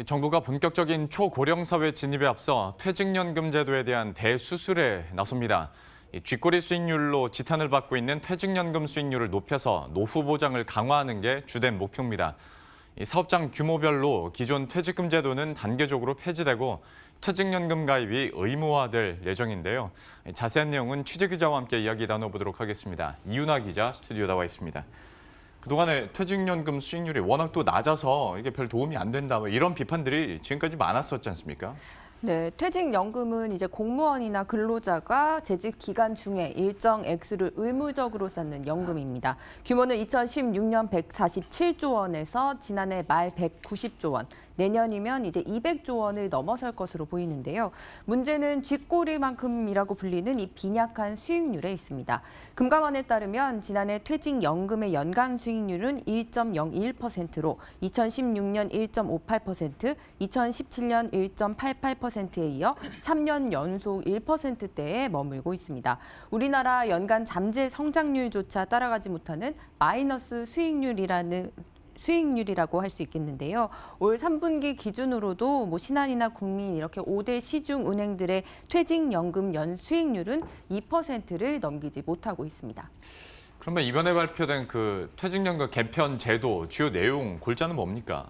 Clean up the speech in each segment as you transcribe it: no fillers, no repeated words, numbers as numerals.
정부가 본격적인 초고령 사회 진입에 앞서 퇴직연금 제도에 대한 대수술에 나섭니다. 쥐꼬리 수익률로 지탄을 받고 있는 퇴직연금 수익률을 높여서 노후 보장을 강화하는 게 주된 목표입니다. 사업장 규모별로 기존 퇴직금 제도는 단계적으로 폐지되고 퇴직연금 가입이 의무화될 예정인데요. 자세한 내용은 취재기자와 함께 이야기 나눠보도록 하겠습니다. 이윤아 기자 스튜디오 나와 있습니다. 그동안에 퇴직연금 수익률이 워낙 또 낮아서 이게 별 도움이 안 된다, 이런 비판들이 지금까지 많았었지 않습니까? 네, 퇴직연금은 이제 공무원이나 근로자가 재직 기간 중에 일정 액수를 의무적으로 쌓는 연금입니다. 규모는 2016년 147조 원에서 지난해 말 190조 원, 내년이면 이제 200조 원을 넘어설 것으로 보이는데요. 문제는 쥐꼬리만큼이라고 불리는 이 빈약한 수익률에 있습니다. 금감원에 따르면 지난해 퇴직연금의 연간 수익률은 1.01%로 2016년 1.58%, 2017년 1.88%에 이어 3년 연속 1%대에 머물고 있습니다. 우리나라 연간 잠재 성장률조차 따라가지 못하는 마이너스 수익률이라고 할 수 있겠는데요. 올 3분기 기준으로도 신한이나 국민 이렇게 5대 시중 은행들의 퇴직연금 연수익률은 2%를 넘기지 못하고 있습니다. 그러면 이번에 발표된 그 퇴직연금 개편 제도 주요 내용 골자는 뭡니까?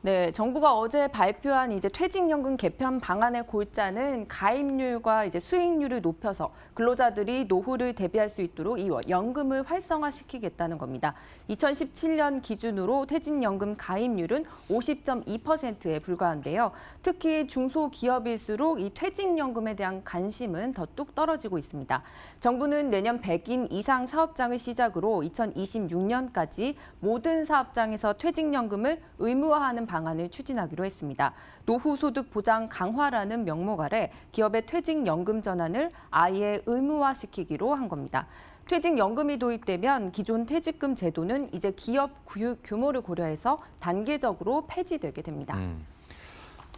네, 정부가 어제 발표한 이제 퇴직연금 개편 방안의 골자는 가입률과 이제 수익률을 높여서 근로자들이 노후를 대비할 수 있도록 이 연금을 활성화시키겠다는 겁니다. 2017년 기준으로 퇴직연금 가입률은 50.2%에 불과한데요. 특히 중소기업일수록 이 퇴직연금에 대한 관심은 더 뚝 떨어지고 있습니다. 정부는 내년 100인 이상 사업장을 시작으로 2026년까지 모든 사업장에서 퇴직연금을 의무화하는 방안을 추진하기로 했습니다. 노후소득 보장 강화라는 명목 아래 기업의 퇴직연금 전환을 아예 의무화시키기로 한 겁니다. 퇴직연금이 도입되면 기존 퇴직금 제도는 이제 기업 규모를 고려해서 단계적으로 폐지되게 됩니다.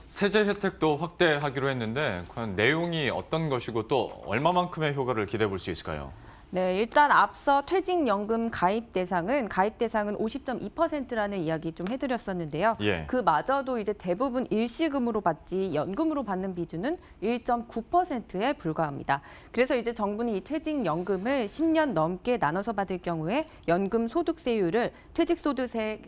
세제 혜택도 확대하기로 했는데 과연 내용이 어떤 것이고 또 얼마만큼의 효과를 기대해 볼 수 있을까요? 네, 일단 앞서 퇴직연금 가입 대상은 50.2%라는 이야기 좀 해드렸었는데요. 예. 그마저도 이제 대부분 일시금으로 받지 연금으로 받는 비중은 1.9%에 불과합니다. 그래서 이제 정부는 이 퇴직연금을 10년 넘게 나눠서 받을 경우에 연금 소득세율을 퇴직소득세의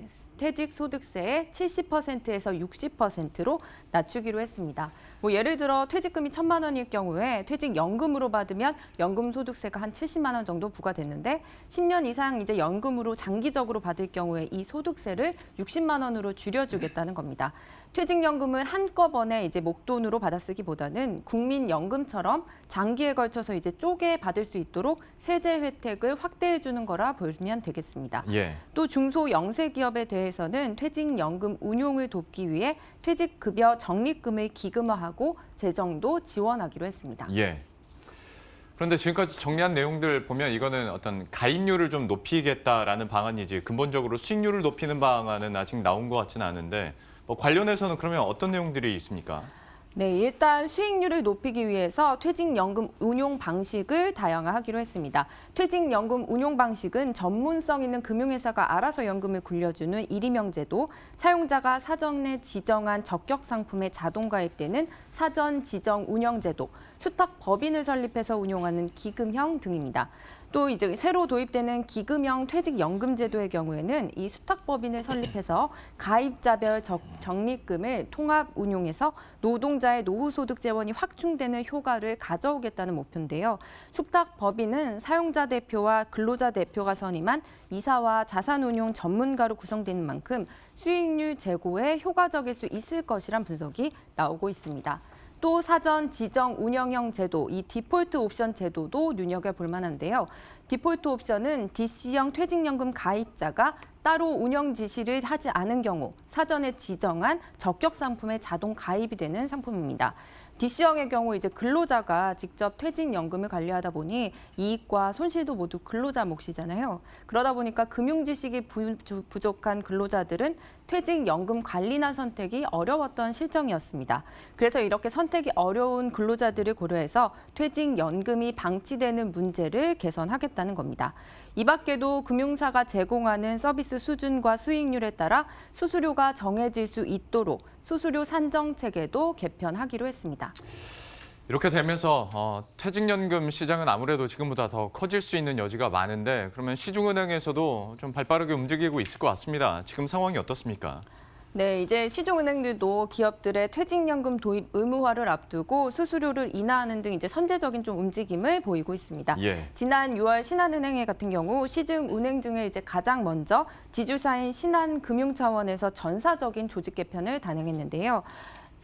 70%에서 60%로 낮추기로 했습니다. 예를 들어 퇴직금이 1,000만 원일 경우에 퇴직연금으로 받으면 연금소득세가 한 70만 원 정도 부과됐는데 10년 이상 이제 연금으로 장기적으로 받을 경우에 이 소득세를 60만 원으로 줄여주겠다는 겁니다. 퇴직연금을 한꺼번에 이제 목돈으로 받아쓰기보다는 국민연금처럼 장기에 걸쳐서 이제 쪼개 받을 수 있도록 세제 혜택을 확대해 주는 거라 보시면 되겠습니다. 예. 또 중소 영세 기업에 대해서는 퇴직연금 운용을 돕기 위해 퇴직급여 적립금을 기금화하고 재정도 지원하기로 했습니다. 예. 그런데 지금까지 정리한 내용들 보면 이거는 어떤 가입률을 좀 높이겠다라는 방안이지 근본적으로 수익률을 높이는 방안은 아직 나온 것 같지는 않은데 관련해서는 그러면 어떤 내용들이 있습니까? 네, 일단 수익률을 높이기 위해서 퇴직연금 운용 방식을 다양화하기로 했습니다. 퇴직연금 운용 방식은 전문성 있는 금융회사가 알아서 연금을 굴려주는 일임형제도, 사용자가 사전에 지정한 적격 상품에 자동 가입되는 사전 지정 운영제도, 수탁 법인을 설립해서 운용하는 기금형 등입니다. 또 이제 새로 도입되는 기금형 퇴직연금 제도의 경우에는 이 수탁법인을 설립해서 가입자별 적립금을 통합 운용해서 노동자의 노후소득 재원이 확충되는 효과를 가져오겠다는 목표인데요. 수탁법인은 사용자 대표와 근로자 대표가 선임한 이사와 자산운용 전문가로 구성되는 만큼 수익률 제고에 효과적일 수 있을 것이란 분석이 나오고 있습니다. 또 사전 지정 운영형 제도, 이 디폴트 옵션 제도도 눈여겨볼 만한데요. 디폴트 옵션은 DC형 퇴직연금 가입자가 따로 운영 지시를 하지 않은 경우 사전에 지정한 적격 상품에 자동 가입이 되는 상품입니다. DC형의 경우 이제 근로자가 직접 퇴직연금을 관리하다 보니 이익과 손실도 모두 근로자 몫이잖아요. 그러다 보니까 금융 지식이 부족한 근로자들은 퇴직연금 관리나 선택이 어려웠던 실정이었습니다. 그래서 이렇게 선택이 어려운 근로자들을 고려해서 퇴직연금이 방치되는 문제를 개선하겠다는 겁니다. 이 밖에도 금융사가 제공하는 서비스 수준과 수익률에 따라 수수료가 정해질 수 있도록 수수료 산정 체계도 개편하기로 했습니다. 이렇게 되면서 퇴직연금 시장은 아무래도 지금보다 더 커질 수 있는 여지가 많은데 그러면 시중은행에서도 좀 발빠르게 움직이고 있을 것 같습니다. 지금 상황이 어떻습니까? 네, 이제 시중은행들도 기업들의 퇴직연금 도입 의무화를 앞두고 수수료를 인하하는 등 이제 선제적인 좀 움직임을 보이고 있습니다. 예. 지난 6월 신한은행 같은 경우 시중은행 중에 이제 가장 먼저 지주사인 신한금융차원에서 전사적인 조직 개편을 단행했는데요.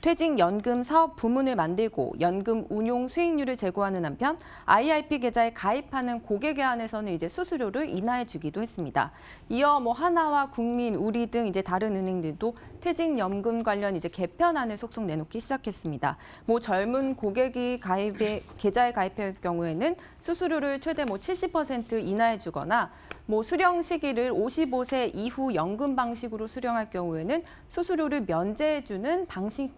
퇴직연금 사업 부문을 만들고 연금 운용 수익률을 제고하는 한편 IRP 계좌에 가입하는 고객에 한해서는 이제 수수료를 인하해 주기도 했습니다. 이어 하나와 국민, 우리 등 이제 다른 은행들도 퇴직연금 관련 이제 개편안을 속속 내놓기 시작했습니다. 젊은 고객이 계좌에 가입할 경우에는 수수료를 최대 70% 인하해 주거나 수령 시기를 55세 이후 연금 방식으로 수령할 경우에는 수수료를 면제해주는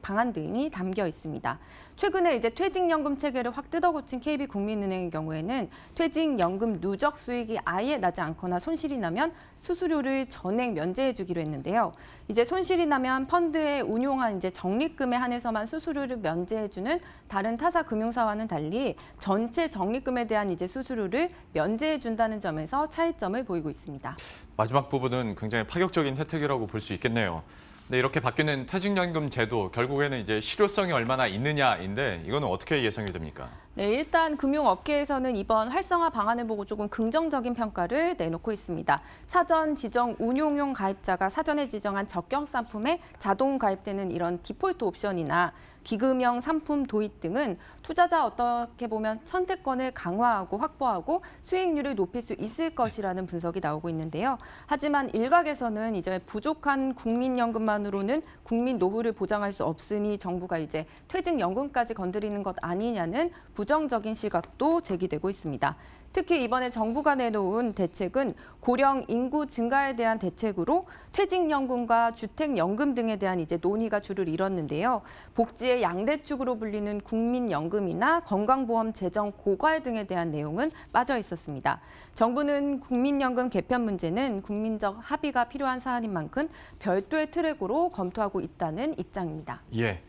방안 등이 담겨 있습니다. 최근에 이제 퇴직연금 체계를 확 뜯어고친 KB국민은행의 경우에는 퇴직연금 누적 수익이 아예 나지 않거나 손실이 나면 수수료를 전액 면제해주기로 했는데요. 이제 손실이 나면 펀드에 운용한 이제 적립금에 한해서만 수수료를 면제해주는 다른 타사 금융사와는 달리 전체 적립금에 대한 이제 수수료를 면제해준다는 점에서 차이점을 보이고 있습니다. 마지막 부분은 굉장히 파격적인 혜택이라고 볼 수 있겠네요. 근데 이렇게 바뀌는 퇴직연금 제도 결국에는 이제 실효성이 얼마나 있느냐인데 이거는 어떻게 예상이 됩니까? 네, 일단 금융업계에서는 이번 활성화 방안을 보고 조금 긍정적인 평가를 내놓고 있습니다. 사전 지정 운용용 가입자가 사전에 지정한 적격 상품에 자동 가입되는 이런 디폴트 옵션이나 기금형 상품 도입 등은 투자자 어떻게 보면 선택권을 강화하고 확보하고 수익률을 높일 수 있을 것이라는 분석이 나오고 있는데요. 하지만 일각에서는 이제 부족한 국민연금만으로는 국민 노후를 보장할 수 없으니 정부가 이제 퇴직연금까지 건드리는 것 아니냐는 부정적인 시각도 제기되고 있습니다. 특히 이번에 정부가 내놓은 대책은 고령 인구 증가에 대한 대책으로 퇴직연금과 주택연금 등에 대한 이제 논의가 주를 이뤘는데요. 복지의 양대축으로 불리는 국민연금이나 건강보험 재정 고갈 등에 대한 내용은 빠져 있었습니다. 정부는 국민연금 개편 문제는 국민적 합의가 필요한 사안인 만큼 별도의 트랙으로 검토하고 있다는 입장입니다. 예.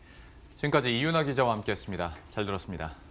지금까지 이윤아 기자와 함께했습니다. 잘 들었습니다.